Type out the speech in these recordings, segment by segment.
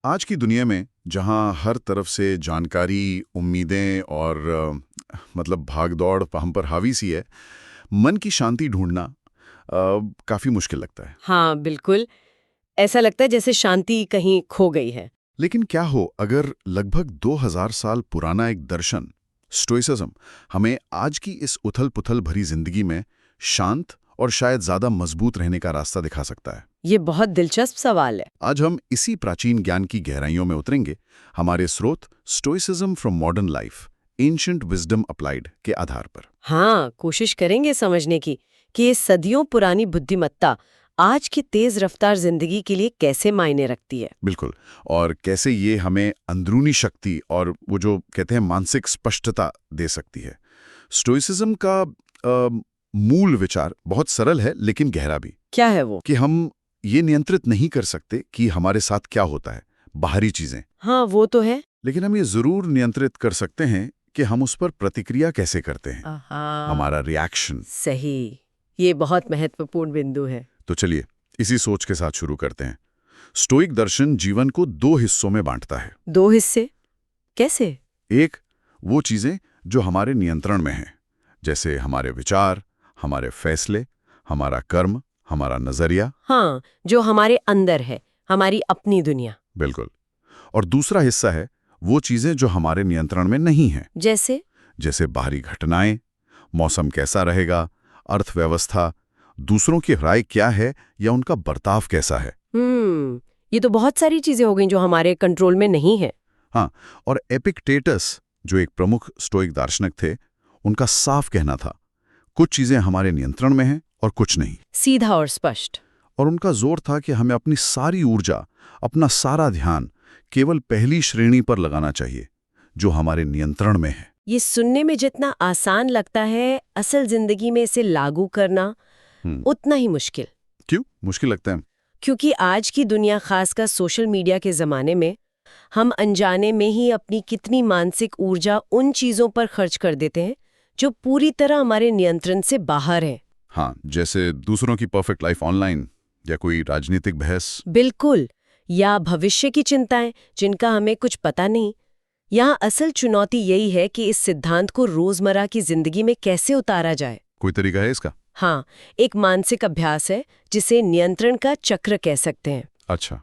आज की दुनिया में जहां हर तरफ से जानकारी, उम्मीदें और मतलब भाग-दौड़ हम पर हावी सी है, मन की शांति ढूंढना काफ़ी मुश्किल लगता है। हाँ, बिल्कुल। ऐसा लगता है जैसे शांति कहीं खो गई है। लेकिन क्या हो अगर लगभग 2000 साल पुराना एक दर्शन, स्टोइसिज्म, हमें आज की इस उथल-पुथल भरी जिंदगी में शांत और शायद ज़्यादा मजबूत रहने का रास्ता दिखा सकता है। ये बहुत दिलचस्प सवाल है। आज हम इसी प्राचीन ज्ञान की गहराइयों में उतरेंगे, हमारे स्रोत stoicism from modern life, ancient wisdom applied के आधार पर। हाँ, कोशिश करेंगे समझने की कि ये सदियों पुरानी बुद्धिमत्ता आज की तेज रफ्तार जिंदगी के लिए कैसे मायने रखती है। बिल्कुल। और कैसे ये हमें अंदरूनी शक्ति और वो जो कहते हैं मानसिक स्पष्टता दे सकती है। स्टोइसिज्म का मूल विचार बहुत सरल है लेकिन गहरा भी, क्या है वो? कि हम ये नियंत्रित नहीं कर सकते कि हमारे साथ क्या होता है, बाहरी चीजें, हाँ, वो तो है। लेकिन हम ये जरूर नियंत्रित कर सकते हैं कि हम उस पर प्रतिक्रिया कैसे करते हैं, हाँ, हमारा रिएक्शन। सही। ये बहुत महत्वपूर्ण बिंदु है। तो चलिए इसी सोच के साथ शुरू करते हैं। स्टोइक दर्शन जीवन को दो हिस्सों में बांटता है। दो हिस्से? कैसे? एक, वो चीजें जो हमारे नियंत्रण में हैं, जैसे हमारे विचार, हमारे फैसले, हमारा कर्म, हमारा नजरिया। हाँ, जो हमारे अंदर है, हमारी अपनी दुनिया। बिल्कुल। और दूसरा हिस्सा है वो चीजें जो हमारे नियंत्रण में नहीं हैं, जैसे? जैसे बाहरी घटनाएं, मौसम कैसा रहेगा, अर्थव्यवस्था, दूसरों की राय क्या है या उनका बर्ताव कैसा है। ये तो बहुत सारी चीजें हो गई जो हमारे कंट्रोल में नहीं है। हाँ, और एपिक्टेटस जो एक प्रमुख स्टोइक दार्शनिक थे, उनका साफ कहना था कुछ चीजें हमारे नियंत्रण में हैं और कुछ नहीं। सीधा और स्पष्ट। और उनका जोर था कि हमें अपनी सारी ऊर्जा, अपना सारा ध्यान केवल पहली श्रेणी पर लगाना चाहिए, जो हमारे नियंत्रण में है। ये सुनने में जितना आसान लगता है, असल जिंदगी में इसे लागू करना हम्म, उतना ही मुश्किल। क्यों मुश्किल लगता है? क्योंकि आज की दुनिया, खासकर सोशल मीडिया के जमाने में, हम अनजाने में ही अपनी कितनी मानसिक ऊर्जा उन चीजों पर खर्च कर देते हैं जो पूरी तरह हमारे नियंत्रण से बाहर है। हाँ, जैसे दूसरों की परफेक्ट लाइफ ऑनलाइन, या कोई राजनीतिक बहस। बिल्कुल। या भविष्य की चिंताएं जिनका हमें कुछ पता नहीं। यहाँ असल चुनौती यही है कि इस सिद्धांत को रोजमर्रा की जिंदगी में कैसे उतारा जाए। कोई तरीका है इसका? हाँ, एक मानसिक अभ्यास है जिसे नियंत्रण का चक्र कह सकते हैं। अच्छा,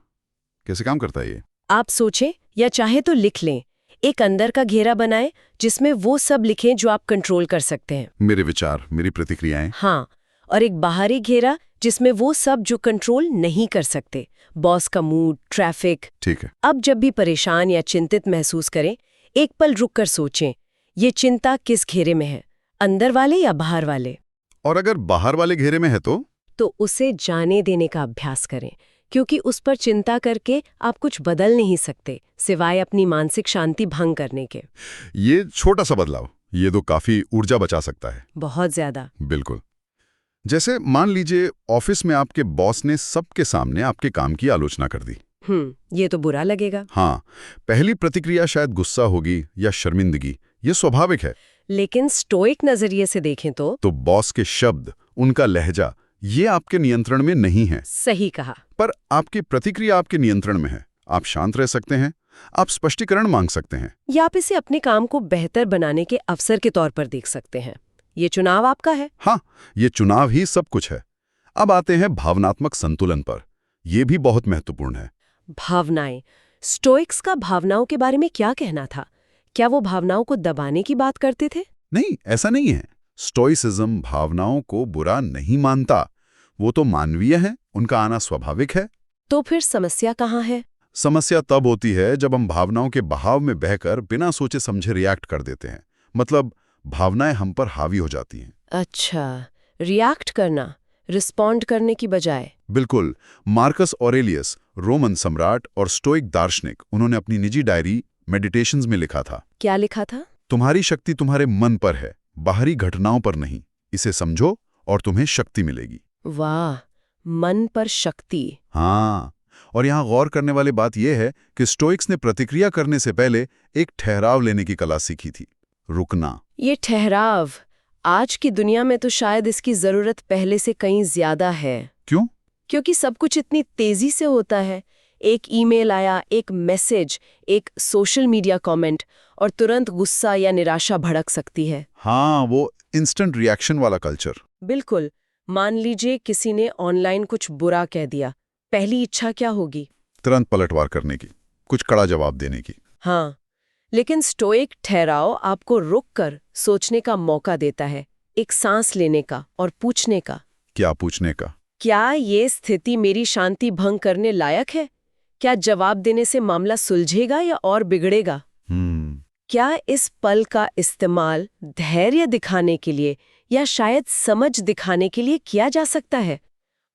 कैसे काम करता है ये? आप सोचें या चाहे तो लिख लें। एक अंदर का घेरा बनाएं जिसमें वो सब लिखें जो आप कंट्रोल कर सकते हैं। मेरे विचार, मेरी प्रतिक्रियाएं। हाँ, और एक बाहरी घेरा जिसमें वो सब जो कंट्रोल नहीं कर सकते, बॉस का मूड, ट्रैफिक। ठीक है। अब जब भी परेशान या चिंतित महसूस करें, एक पल रुककर सोचें, ये चिंता किस घेरे में है, अंदर वाले या बाहर वाले? और अगर बाहर वाले घेरे में है तो उसे जाने देने का अभ्यास करें, क्योंकि उस पर चिंता करके आप कुछ बदल नहीं सकते, सिवाय अपनी मानसिक शांति भंग करने के। ये छोटा सा बदलाव, ये तो काफी ऊर्जा बचा सकता है। बहुत ज्यादा। बिल्कुल। जैसे मान लीजिए ऑफिस में आपके बॉस ने सबके सामने आपके काम की आलोचना कर दी। ये तो बुरा लगेगा। हाँ, पहली प्रतिक्रिया शायद गुस्सा होगी या शर्मिंदगी, ये स्वाभाविक है। लेकिन स्टोइक नजरिए से देखें तो बॉस के शब्द, उनका लहजा, ये आपके नियंत्रण में नहीं है। सही कहा। पर आपकी प्रतिक्रिया आपके नियंत्रण में है। आप शांत रह सकते हैं, आप स्पष्टीकरण मांग सकते हैं, या आप इसे अपने काम को बेहतर बनाने के अवसर के तौर पर देख सकते हैं। ये चुनाव आपका है। हाँ, ये चुनाव ही सब कुछ है। अब आते हैं भावनात्मक संतुलन पर। यह भी बहुत महत्वपूर्ण है। भावनाएं। स्टोइक्स का भावनाओं के बारे में क्या कहना था? क्या वो भावनाओं को दबाने की बात करते थे? नहीं, ऐसा नहीं है। स्टोइसिज्म भावनाओं को बुरा नहीं मानता। वो तो मानवीय है, उनका आना स्वाभाविक है। तो फिर समस्या कहाँ है? समस्या तब होती है जब हम भावनाओं के बहाव में बहकर बिना सोचे समझे रिएक्ट कर देते हैं। मतलब भावनाएं हम पर हावी हो जाती हैं। अच्छा, रिएक्ट करना, रिस्पॉन्ड करने की बजाय। बिल्कुल। मार्कस ऑरेलियस, रोमन सम्राट और स्टोइक दार्शनिक, उन्होंने अपनी निजी डायरी मेडिटेशंस में लिखा था। क्या लिखा था? तुम्हारी शक्ति तुम्हारे मन पर है, बाहरी घटनाओं पर नहीं। इसे समझो और तुम्हें शक्ति मिलेगी। वाह, मन पर शक्ति। हाँ, और यहाँ गौर करने वाली बात यह है कि स्टोइक्स ने प्रतिक्रिया करने से पहले एक ठहराव लेने की कला सीखी थी। रुकना। ये ठहराव, आज की दुनिया में तो शायद इसकी जरूरत पहले से कहीं ज्यादा है। क्यों? क्योंकि सब कुछ इतनी तेजी से होता है। एक ईमेल आया, एक मैसेज, एक सोशल मीडिया कमेंट और तुरंत गुस्सा या निराशा भड़क सकती है। हाँ, वो इंस्टेंट रिएक्शन वाला कल्चर। बिल्कुल। मान लीजिए किसी ने ऑनलाइन कुछ बुरा कह दिया, पहली इच्छा क्या होगी? तुरंत पलटवार करने की, कुछ कड़ा जवाब देने की। हाँ, लेकिन स्टोइक ठहराव आपको रुककर सोचने का मौका देता है, एक सांस लेने का और पूछने का। क्या पूछने का? क्या ये स्थिति मेरी शांति भंग करने लायक है? क्या जवाब देने से मामला सुलझेगा या और बिगड़ेगा? क्या इस पल का इस्तेमाल धैर्य दिखाने के लिए या शायद समझ दिखाने के लिए किया जा सकता है?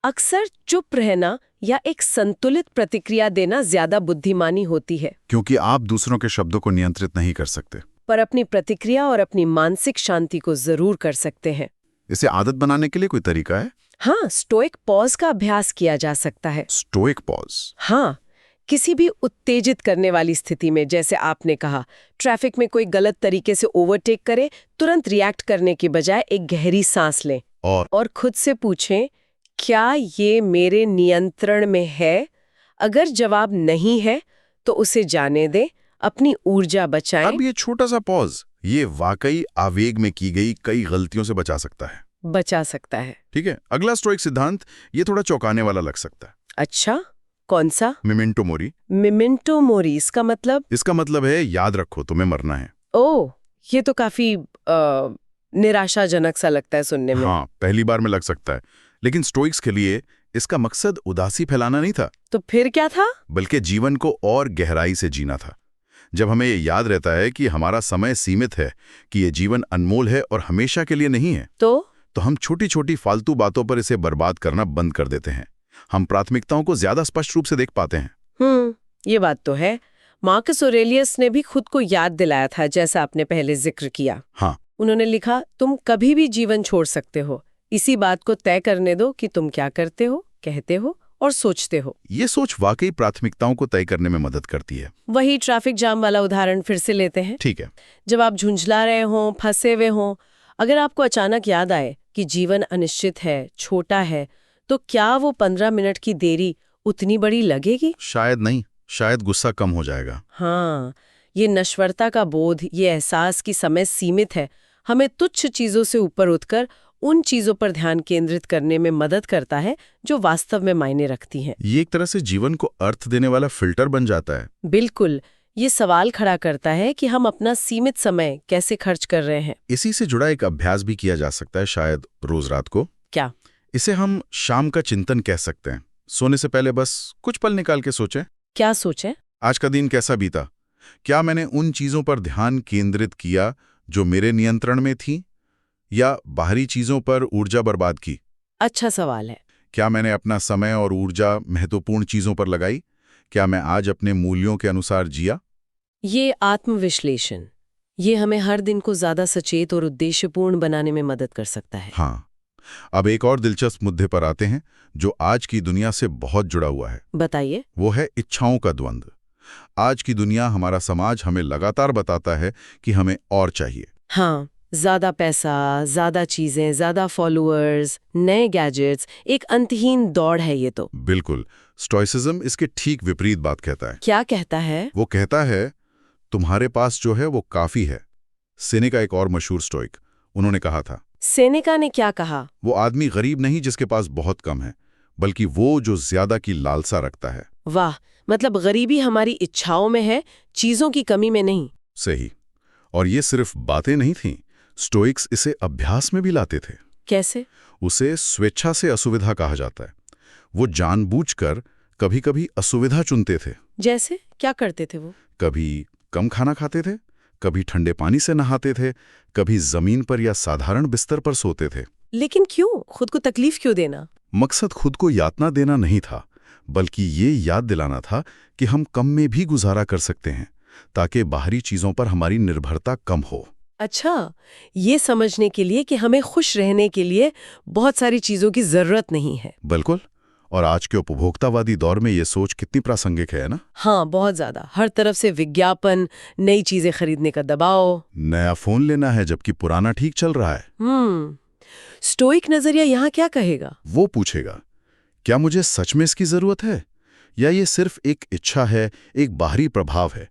अक्सर चुप रहना या एक संतुलित प्रतिक्रिया देना ज्यादा बुद्धिमानी होती है, क्योंकि आप दूसरों के शब्दों को नियंत्रित नहीं कर सकते, पर अपनी प्रतिक्रिया और अपनी मानसिक शांति को जरूर कर सकते हैं। इसे आदत बनाने के लिए कोई तरीका है? हाँ, स्टोइक पॉज का अभ्यास किया जा सकता है। Stoic pause? हाँ, किसी भी उत्तेजित करने वाली स्थिति में, जैसे आपने कहा, ट्रैफिक में कोई गलत तरीके से ओवरटेक करे, तुरंत रिएक्ट करने के बजाय एक गहरी सांस लें और खुद से पूछें, क्या ये मेरे नियंत्रण में है? अगर जवाब नहीं है तो उसे जाने दें, अपनी ऊर्जा बचाएं। अब ये छोटा सा पॉज, ये वाकई आवेग में की गई कई गलतियों से बचा सकता है। ठीक है, अगला स्टोइक सिद्धांत ये थोड़ा चौंकाने वाला लग सकता है। अच्छा, कौन सा? Memento mori. मेमेंटो मोरी, इसका मतलब? इसका मतलब है याद रखो तुम्हें मरना है। ओह, ये तो काफी निराशाजनक सा लगता है सुनने में। हाँ, पहली बार में लग सकता है, लेकिन स्टोइक्स के लिए इसका मकसद उदासी फैलाना नहीं था। तो फिर क्या था? बल्कि जीवन को और गहराई से जीना था। जब हमें ये याद रहता है कि हमारा समय सीमित है, कि ये जीवन अनमोल है और हमेशा के लिए नहीं है, तो हम छोटी छोटी फालतू बातों पर इसे बर्बाद करना बंद कर देते हैं। हम प्राथमिकताओं को ज्यादा स्पष्ट रूप से देख पाते हैं। ये बात तो है। मार्कस ऑरेलियस ने भी खुद को याद दिलाया था, जैसा आपने पहले जिक्र किया। हाँ, उन्होंने लिखा, तुम कभी भी जीवन छोड़ सकते हो, इसी बात को तय करने दो कि तुम क्या करते हो, कहते हो और सोचते हो। ये सोच वाकई प्राथमिकताओं को तय करने में मदद करती है। वही ट्रैफिक जाम वाला उदाहरण फिर से लेते हैं। ठीक है। जब आप झुंझला रहे हो, फंसे हुए हो, अगर आपको अचानक याद आए कि जीवन अनिश्चित है, छोटा है, तो क्या वो 15 मिनट की देरी उतनी बड़ी लगेगी? शायद नहीं, शायद गुस्सा कम हो जाएगा। हाँ, ये नश्वरता का बोध, ये एहसास कि समय सीमित है, हमें तुच्छ चीजों से ऊपर उठकर उन चीजों पर ध्यान केंद्रित करने में मदद करता है जो वास्तव में मायने रखती हैं। ये एक तरह से जीवन को अर्थ देने वाला फिल्टर बन जाता है। बिल्कुल, ये सवाल खड़ा करता है कि हम अपना सीमित समय कैसे खर्च कर रहे हैं। इसी से जुड़ा एक अभ्यास भी किया जा सकता है, शायद रोज रात को। क्या? इसे हम शाम का चिंतन कह सकते हैं। सोने से पहले बस कुछ पल निकाल के सोचें। क्या सोचें? आज का दिन कैसा बीता? क्या मैंने उन चीजों पर ध्यान केंद्रित किया जो मेरे नियंत्रण में थी, या बाहरी चीजों पर ऊर्जा बर्बाद की? अच्छा सवाल है। क्या मैंने अपना समय और ऊर्जा महत्वपूर्ण चीजों पर लगाई? क्या मैं आज अपने मूल्यों के अनुसार जिया? ये आत्मविश्लेषण, ये हमें हर दिन को ज्यादा सचेत और उद्देश्यपूर्ण बनाने में मदद कर सकता है। हाँ, अब एक और दिलचस्प मुद्दे पर आते हैं जो आज की दुनिया से बहुत जुड़ा हुआ है। बताइए। वो है इच्छाओं का द्वंद्व। आज की दुनिया, हमारा समाज हमें लगातार बताता है कि हमें और चाहिए। हाँ, ज्यादा पैसा, ज्यादा चीजें, ज्यादा फॉलोअर्स, नए गैजेट्स, एक अंतहीन दौड़ है ये तो। बिल्कुल। स्टोइसिज्म इसके ठीक विपरीत बात कहता है। क्या कहता है? वो कहता है, तुम्हारे पास जो है वो काफी है। सेनेका एक और मशहूर स्टोइक, उन्होंने कहा था। सेनेका ने क्या कहा? वो आदमी गरीब नहीं जिसके पास बहुत कम है, बल्कि वो जो ज्यादा की लालसा रखता है। वाह, मतलब गरीबी हमारी इच्छाओं में है, चीजों की कमी में नहीं। सही। और ये सिर्फ बातें नहीं थीं, स्टोइक्स इसे अभ्यास में भी लाते थे। कैसे? उसे स्वेच्छा से असुविधा कहा जाता है। वो जानबूझकर कभी कभी असुविधा चुनते थे। जैसे क्या करते थे वो? कभी कम खाना खाते थे, कभी ठंडे पानी से नहाते थे, कभी जमीन पर या साधारण बिस्तर पर सोते थे। लेकिन क्यों? खुद को तकलीफ क्यों देना? मकसद खुद को यातना देना नहीं था, बल्कि ये याद दिलाना था कि हम कम में भी गुजारा कर सकते हैं, ताकि बाहरी चीजों पर हमारी निर्भरता कम हो। अच्छा, ये समझने के लिए कि हमें खुश रहने के लिए बहुत सारी चीजों की जरूरत नहीं है। बिल्कुल। और आज के उपभोक्तावादी दौर में ये सोच कितनी प्रासंगिक है ना? हाँ, बहुत ज्यादा। हर तरफ से विज्ञापन, नई चीजें खरीदने का दबाव। नया फोन लेना है जबकि पुराना ठीक चल रहा है। स्टोइक नजरिया यहाँ क्या कहेगा? वो पूछेगा, क्या मुझे सच में इसकी जरूरत है, या ये सिर्फ एक इच्छा है, एक बाहरी प्रभाव है?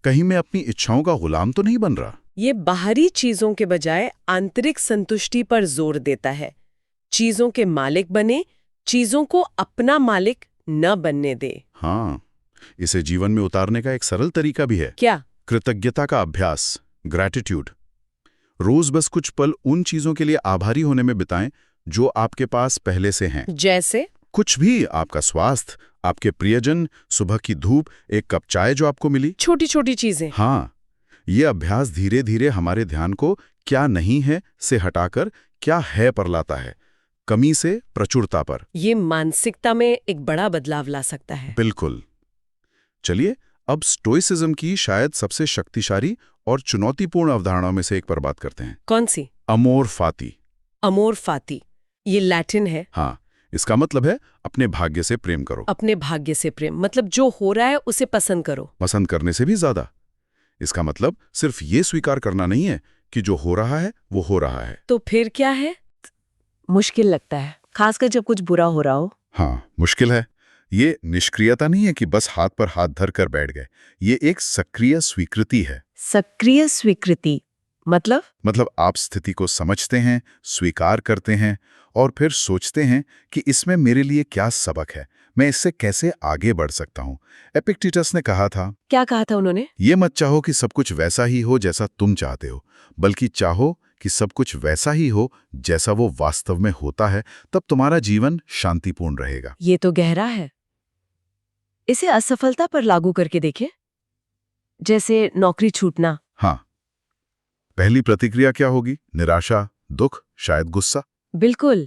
कहीं मैं अपनी इच्छाओं का गुलाम तो नहीं बन रहा? ये बाहरी चीजों के बजाय आंतरिक संतुष्टि पर जोर देता है। चीजों के मालिक बने, चीजों को अपना मालिक न बनने दे। हाँ, इसे जीवन में उतारने का एक सरल तरीका भी है। क्या? कृतज्ञता का अभ्यास, ग्रैटिट्यूड। रोज बस कुछ पल उन चीजों के लिए आभारी होने में बिताएं जो आपके पास पहले से हैं। जैसे? कुछ भी, आपका स्वास्थ्य, आपके प्रियजन, सुबह की धूप, एक कप चाय जो आपको मिली। छोटी छोटी चीजें। हाँ, ये अभ्यास धीरे धीरे हमारे ध्यान को क्या नहीं है से हटाकर क्या है पर लाता है, कमी से प्रचुरता पर। ये मानसिकता में एक बड़ा बदलाव ला सकता है। बिल्कुल। चलिए अब स्टोइसिज्म की शायद सबसे शक्तिशाली और चुनौतीपूर्ण अवधारणाओं में से एक पर बात करते हैं। कौन सी? अमोर फाती। अमोर फाती, ये लैटिन है। हाँ, इसका मतलब है अपने भाग्य से प्रेम करो। अपने भाग्य से प्रेम मतलब जो हो रहा है उसे पसंद करो। पसंद करने से भी ज्यादा। इसका मतलब सिर्फ ये स्वीकार करना नहीं है कि जो हो रहा है वो हो रहा है। तो फिर क्या है? मुश्किल लगता है, खासकर जब कुछ बुरा हो रहा हो। हाँ, मुश्किल है। ये निष्क्रियता नहीं है कि बस हाथ पर हाथ धर कर बैठ गए। ये एक सक्रिय स्वीकृति है। सक्रिय स्वीकृति मतलब आप स्थिति को समझते हैं, स्वीकार करते हैं और फिर सोचते हैं कि इसमें मेरे लिए क्या सबक है, मैं इससे कैसे आगे बढ़ सकता हूँ। एपिक्टेटस ने कहा था। क्या कहा था उन्होंने? ये मत चाहो कि सब कुछ वैसा ही हो जैसा तुम चाहते हो, बल्कि चाहो कि सब कुछ वैसा ही हो जैसा वो वास्तव में होता है, तब तुम्हारा जीवन शांतिपूर्ण रहेगा। ये तो गहरा है। इसे असफलता पर लागू करके देखें, जैसे नौकरी छूटना। हाँ, पहली प्रतिक्रिया क्या होगी? निराशा, दुख, शायद गुस्सा। बिल्कुल।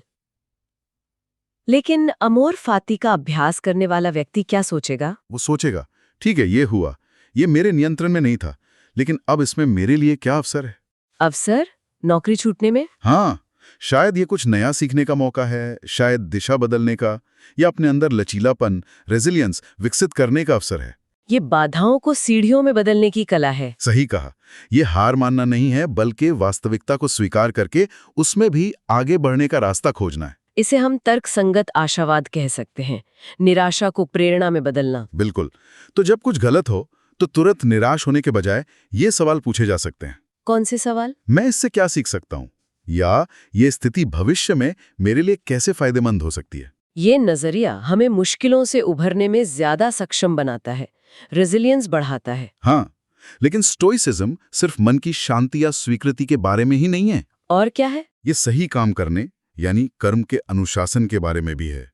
लेकिन अमोर फाती का अभ्यास करने वाला व्यक्ति क्या सोचेगा? वो सोचेगा, ठीक है, ये हुआ, ये मेरे नियंत्रण में नहीं था, लेकिन अब इसमें मेरे लिए क्या अवसर है? अवसर? नौकरी छूटने में? हाँ, शायद ये कुछ नया सीखने का मौका है, शायद दिशा बदलने का, या अपने अंदर लचीलापन, रेजिलियंस विकसित करने का अवसर है। ये बाधाओं को सीढ़ियों में बदलने की कला है। सही कहा। ये हार मानना नहीं है, बल्कि वास्तविकता को स्वीकार करके उसमें भी आगे बढ़ने का रास्ता खोजना है। इसे हम तर्कसंगत आशावाद कह सकते हैं, निराशा को प्रेरणा में बदलना। बिल्कुल। तो जब कुछ गलत हो तो तुरंत निराश होने के बजाय ये सवाल पूछे जा सकते हैं। कौन से सवाल? मैं इससे क्या सीख सकता हूँ, या ये स्थिति भविष्य में मेरे लिए कैसे फायदेमंद हो सकती है? ये नजरिया हमें मुश्किलों से उभरने में ज्यादा सक्षम बनाता है, रेजिलियंस बढ़ाता है। हाँ, लेकिन स्टोइसिज्म सिर्फ मन की शांति या स्वीकृति के बारे में ही नहीं है। और क्या है? ये सही काम करने यानी कर्म के अनुशासन के बारे में भी है।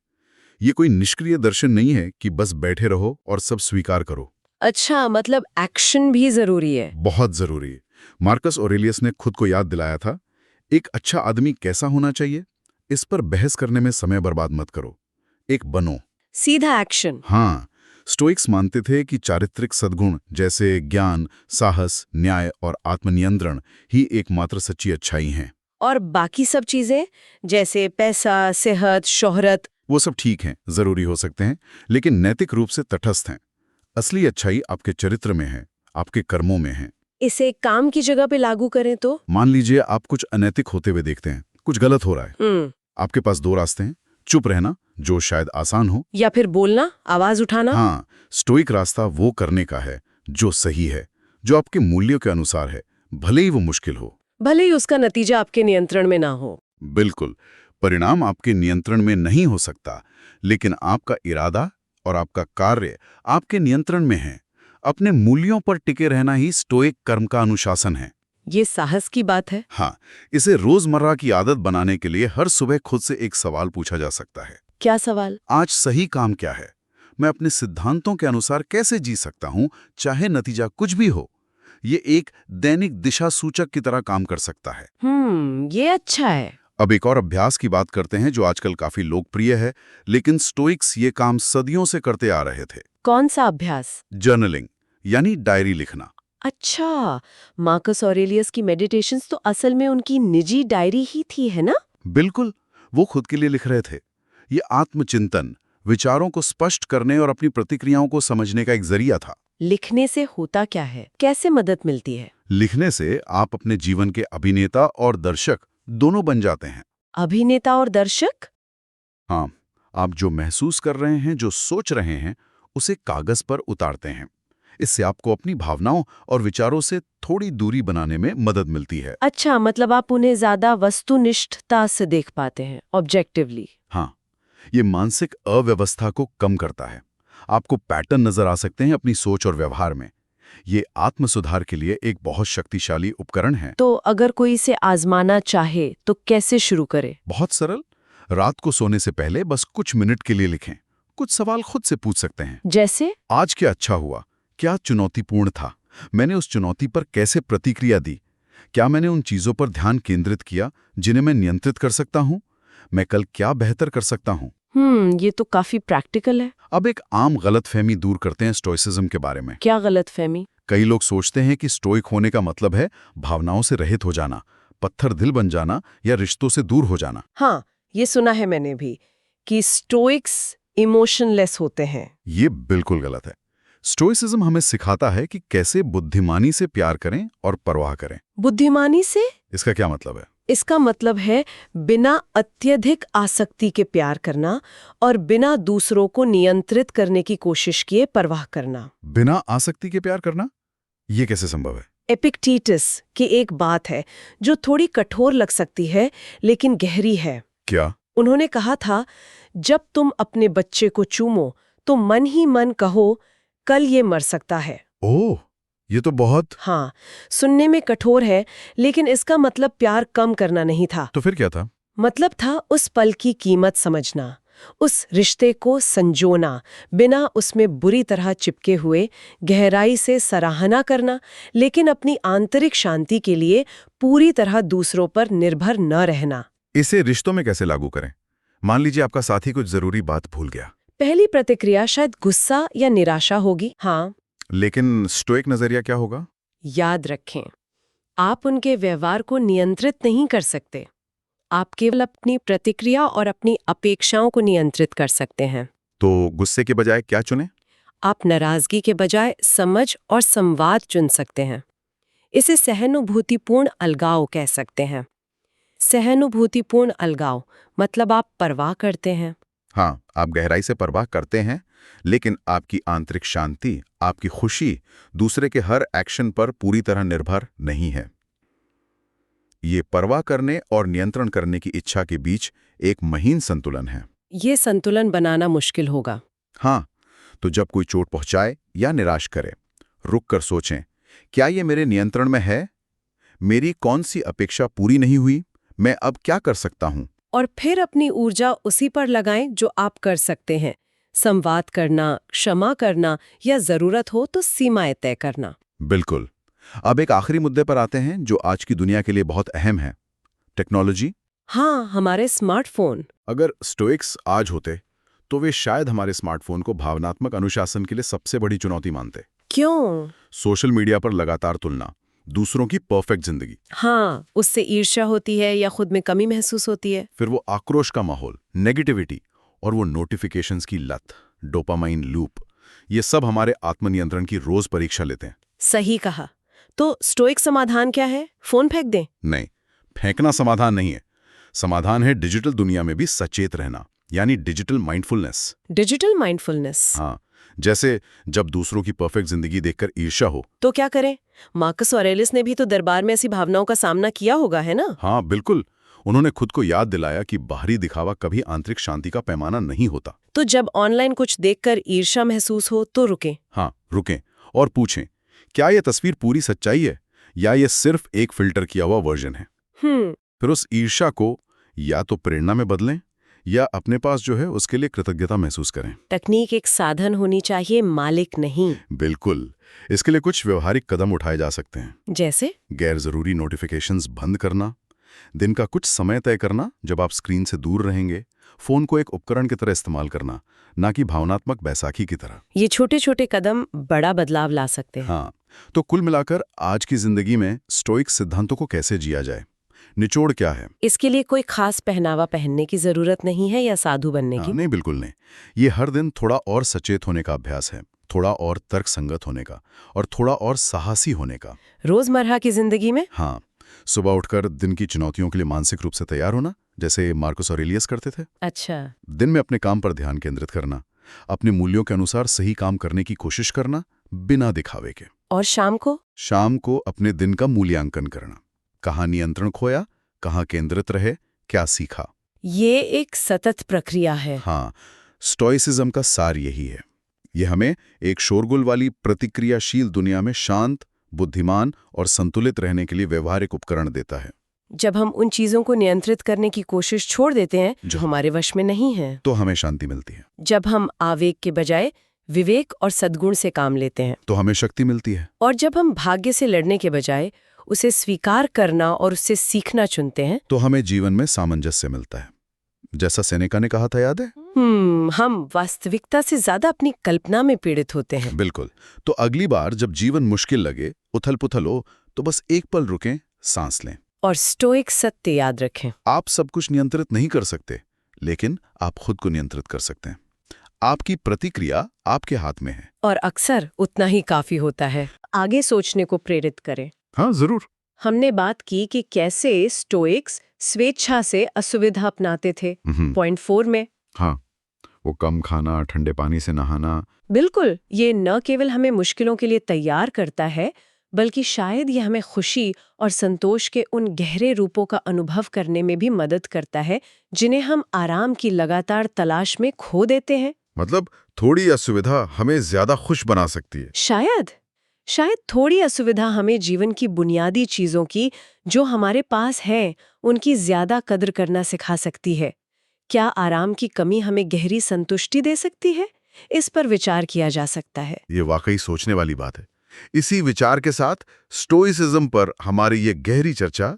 ये कोई निष्क्रिय दर्शन नहीं है कि बस बैठे रहो और सब स्वीकार करो। अच्छा, मतलब एक्शन भी जरूरी है। बहुत जरूरी है। मार्कस ऑरेलियस ने खुद को याद दिलाया था, एक अच्छा आदमी कैसा होना चाहिए, इस पर बहस करने में समय बर्बाद मत करो, एक बनो। सीधा एक्शन। हाँ, स्टोइक्स मानते थे कि चारित्रिक सद्गुण जैसे ज्ञान, साहस, न्याय और आत्मनियंत्रण ही एकमात्र सच्ची अच्छाई हैं। और बाकी सब चीजें जैसे पैसा, सेहत, शोहरत, वो सब ठीक हैं, जरूरी हो सकते हैं, लेकिन नैतिक रूप से तटस्थ हैं। असली अच्छाई आपके चरित्र में है, आपके कर्मों में है। इसे काम की जगह पे लागू करें तो? मान लीजिए आप कुछ अनैतिक होते हुए देखते हैं, कुछ गलत हो रहा है। आपके पास दो रास्ते हैं, चुप रहना जो शायद आसान हो, या फिर बोलना, आवाज उठाना। हाँ, स्टोइक रास्ता वो करने का है जो सही है, जो आपके मूल्यों के अनुसार है, भले ही वो मुश्किल हो, भले ही उसका नतीजा आपके नियंत्रण में ना हो। बिल्कुल, परिणाम आपके नियंत्रण में नहीं हो सकता, लेकिन आपका इरादा और आपका कार्य आपके नियंत्रण में है। अपने मूल्यों पर टिके रहना ही स्टोइक कर्म का अनुशासन है। ये साहस की बात है। हाँ, इसे रोजमर्रा की आदत बनाने के लिए हर सुबह खुद से एक सवाल पूछा जा सकता है। क्या सवाल? आज सही काम क्या है? मैं अपने सिद्धांतों के अनुसार कैसे जी सकता हूँ, चाहे नतीजा कुछ भी हो? ये एक दैनिक दिशा सूचक की तरह काम कर सकता है। ये अच्छा है। अब एक और अभ्यास की बात करते हैं जो आजकल काफी लोकप्रिय है, लेकिन स्टोइक्स ये काम सदियों से करते आ रहे थे। कौन सा अभ्यास? जर्नलिंग, यानी डायरी लिखना। अच्छा, मार्कस ऑरेलियस की मेडिटेशंस तो असल में उनकी निजी डायरी ही थी, है ना? बिल्कुल, वो खुद के लिए लिख रहे थे। ये आत्मचिंतन, विचारों को स्पष्ट करने और अपनी प्रतिक्रियाओं को समझने का एक जरिया था। लिखने से होता क्या है, कैसे मदद मिलती है? लिखने से आप अपने जीवन के अभिनेता और दर्शक दोनों बन जाते हैं। अभिनेता और दर्शक? हाँ, आप जो महसूस कर रहे हैं, जो सोच रहे हैं, उसे कागज पर उतारते हैं। इससे आपको अपनी भावनाओं और विचारों से थोड़ी दूरी बनाने में मदद मिलती है। अच्छा, मतलब आप उन्हें ज्यादा वस्तुनिष्ठता से देख पाते हैं, ऑब्जेक्टिवली। हाँ, ये मानसिक अव्यवस्था को कम करता है। आपको पैटर्न नजर आ सकते हैं अपनी सोच और व्यवहार में। ये आत्म सुधार के लिए एक बहुत शक्तिशाली उपकरण है। तो अगर कोई इसे आजमाना चाहे तो कैसे शुरू करे? बहुत सरल। रात को सोने से पहले बस कुछ मिनट के लिए लिखें। कुछ सवाल खुद से पूछ सकते हैं। जैसे? आज क्या अच्छा हुआ? क्या चुनौतीपूर्ण था? मैंने उस चुनौती पर कैसे प्रतिक्रिया दी? क्या मैंने उन चीजों पर ध्यान केंद्रित किया जिन्हें मैं नियंत्रित कर सकता हूँ? मैं कल क्या बेहतर कर सकता हूँ? ये तो काफी प्रैक्टिकल है। अब एक आम गलतफहमी दूर करते हैं स्टोइसिज्म के बारे में। क्या गलतफहमी? कई लोग सोचते हैं कि स्टोइक होने का मतलब है भावनाओं से रहित हो जाना, पत्थर दिल बन जाना या रिश्तों से दूर हो जाना। हाँ, ये सुना है मैंने भी कि स्टोइक्स इमोशनलेस होते हैं। ये बिल्कुल गलत है। स्टोइसिज्म हमें सिखाता है कि कैसे बुद्धिमानी से प्यार करें और परवाह करें। बुद्धिमानी से? इसका क्या मतलब है? इसका मतलब है बिना अत्यधिक आसक्ति के प्यार करना और बिना दूसरों को नियंत्रित करने की कोशिश किए परवाह करना। बिना आसक्ति के प्यार करना? ये कैसे संभव है? एपिक्टेटस की एक बात है जो थोड़ी कठोर लग सकती है लेकिन गहरी है। क्या? उन्होंने कहा था, जब तुम अपने बच्चे को चूमो तो मन ही मन कहो, कल ये मर सकता है। ओह, ये तो बहुत... हाँ, सुनने में कठोर है, लेकिन इसका मतलब प्यार कम करना नहीं था। तो फिर क्या था? मतलब था उस पल की कीमत समझना, उस रिश्ते को संजोना, बिना उसमें बुरी तरह चिपके हुए गहराई से सराहना करना, लेकिन अपनी आंतरिक शांति के लिए पूरी तरह दूसरों पर निर्भर न रहना। इसे रिश्तों में कैसे लागू करें? मान लीजिए आपका साथी कुछ जरूरी बात भूल गया। पहली प्रतिक्रिया शायद गुस्सा या निराशा होगी। हाँ, लेकिन स्टोइक नजरिया क्या होगा? याद रखें, आप उनके व्यवहार को नियंत्रित नहीं कर सकते। आप केवल अपनी प्रतिक्रिया और अपनी अपेक्षाओं को नियंत्रित कर सकते हैं। तो गुस्से के बजाय क्या चुनें? आप नाराजगी के बजाय समझ और संवाद चुन सकते हैं। इसे सहानुभूतिपूर्ण अलगाव कह सकते हैं। सहानुभूतिपूर्ण अलगाव मतलब आप परवाह करते हैं। हाँ, आप गहराई से परवाह करते हैं, लेकिन आपकी आंतरिक शांति, आपकी खुशी दूसरे के हर एक्शन पर पूरी तरह निर्भर नहीं है। ये परवाह करने और नियंत्रण करने की इच्छा के बीच एक महीन संतुलन है। ये संतुलन बनाना मुश्किल होगा। हाँ, तो जब कोई चोट पहुंचाए या निराश करे, रुक कर सोचें, क्या ये मेरे नियंत्रण में है? मेरी कौन सी अपेक्षा पूरी नहीं हुई? मैं अब क्या कर सकता हूँ? और फिर अपनी ऊर्जा उसी पर लगाएं जो आप कर सकते हैं। संवाद करना, क्षमा करना या जरूरत हो तो सीमाएं तय करना। बिल्कुल। अब एक आखिरी मुद्दे पर आते हैं जो आज की दुनिया के लिए बहुत अहम है, टेक्नोलॉजी। हाँ, हमारे स्मार्टफोन। अगर स्टोइक्स आज होते तो वे शायद हमारे स्मार्टफोन को भावनात्मक अनुशासन के लिए सबसे बड़ी चुनौती मानते। क्यों? सोशल मीडिया पर लगातार तुलना, दूसरों की परफेक्ट जिंदगी, हाँ, उससे ईर्ष्या होती है या खुद में कमी महसूस होती है। फिर वो आक्रोश का माहौल, नेगेटिविटी और वो नोटिफिकेशंस की लत, डोपामाइन लूप, ये सब हमारे आत्मनियंत्रण की रोज परीक्षा लेते हैं। सही कहा। तो स्टोइक समाधान क्या है? फोन फेंक दें? नहीं, फेंकना समाधान नहीं है। समाधान है डिजिटल दुनिया में भी सचेत रहना, यानी डिजिटल माइंडफुलनेस। Digital mindfulness. हाँ, जैसे जब दूसरों की परफेक्ट जिंदगी देखकर ईर्ष्या हो तो क्या करें? मार्कस ऑरेलियस ने भी तो दरबार में ऐसी भावनाओं का सामना किया होगा, है ना? हाँ बिल्कुल, उन्होंने खुद को याद दिलाया कि बाहरी दिखावा कभी आंतरिक शांति का पैमाना नहीं होता। तो जब ऑनलाइन कुछ देखकर ईर्ष्या महसूस हो तो रुकें। हाँ, रुकें और पूछें, क्या ये तस्वीर पूरी सच्चाई है या ये सिर्फ एक फिल्टर किया हुआ वर्जन है? फिर उस ईर्ष्या को या तो प्रेरणा में बदलें या अपने पास जो है उसके लिए कृतज्ञता महसूस करें। तकनीक एक साधन होनी चाहिए, मालिक नहीं। बिल्कुल। इसके लिए कुछ व्यवहारिक कदम उठाए जा सकते हैं। जैसे? गैर जरूरी नोटिफिकेशंस बंद करना, दिन का कुछ समय तय करना जब आप स्क्रीन से दूर रहेंगे, फोन को एक उपकरण की तरह इस्तेमाल करना, ना कि भावनात्मक बैसाखी की तरह। ये छोटे छोटे कदम बड़ा बदलाव ला सकते हैं। हाँ, तो कुल मिलाकर आज की जिंदगी में स्टोइक सिद्धांतों को कैसे जिया जाए, निचोड़ क्या है? इसके लिए कोई खास पहनावा पहनने की जरूरत नहीं है या साधु बनने की। नहीं, बिल्कुल नहीं। ये हर दिन थोड़ा और सचेत होने का अभ्यास है, थोड़ा और तर्कसंगत होने का और थोड़ा और साहसी होने का। रोजमर्रा की जिंदगी में? हाँ, सुबह उठकर दिन की चुनौतियों के लिए मानसिक रूप से तैयार होना, जैसे मार्कस ऑरेलियस करते थे। अच्छा। दिन में अपने काम पर ध्यान केंद्रित करना, अपने मूल्यों के अनुसार सही काम करने की कोशिश करना बिना दिखावे के। और शाम को? शाम को अपने दिन का मूल्यांकन करना, कहाँ नियंत्रण खोया, कहाँ केंद्रित रहे, क्या सीखा। ये एक सतत प्रक्रिया है। हाँ, स्टोइसिज्म का सार यही है। यह हमें एक शोरगुल वाली प्रतिक्रियाशील दुनिया में शांत, बुद्धिमान और संतुलित रहने के लिए व्यवहारिक उपकरण देता है। जब हम उन चीजों को नियंत्रित करने की कोशिश छोड़ देते हैं जो हमारे वश में नहीं है, तो हमें शांति मिलती है। जब हम आवेग के बजाय विवेक और सद्गुण से काम लेते हैं, तो हमें शक्ति मिलती है। और जब हम भाग्य से लड़ने के बजाय उसे स्वीकार करना और उससे सीखना चुनते हैं, तो हमें जीवन में सामंजस्य मिलता है। जैसा सेनेका ने कहा था, याद है? हम वास्तविकता से ज्यादा अपनी कल्पना में पीड़ित होते हैं। बिल्कुल। तो अगली बार जब जीवन मुश्किल लगे, उथल-पुथल हो, तो बस एक पल रुकें, सांस लें। और स्टोइक सत्य याद रखें। आप सब कुछ नियंत्रित नहीं कर सकते, लेकिन आप खुद को नियंत्रित कर सकते हैं। आपकी प्रतिक्रिया आपके हाथ में है। और अक्सर उतना ही काफी होता है। आगे सोचने को प्रेरित करें। हाँ, जरूर। हमने बात की कि कैसे स्टोइक्स स्वेच्छा से असुविधा अपनाते थे। पॉइंट 4 में। हाँ, वो कम खाना, ठंडे पानी से नहाना। बिल्कुल, ये न केवल हमें मुश्किलों के लिए तैयार करता है, बल्कि शायद ये हमें खुशी और संतोष के उन गहरे रूपों का अनुभव करने में भी मदद करता है जिन्हें हम आराम की लगातार तलाश में खो देते हैं। मतलब थोड़ी असुविधा हमें ज्यादा खुश बना सकती है। शायद थोड़ी असुविधा हमें जीवन की बुनियादी चीजों की जो हमारे पास हैं, उनकी ज्यादा कद्र करना सिखा सकती है। क्या आराम की कमी हमें गहरी संतुष्टि दे सकती है? इस पर विचार किया जा सकता है। ये वाकई सोचने वाली बात है। इसी विचार के साथ स्टोइसिज्म पर हमारी ये गहरी चर्चा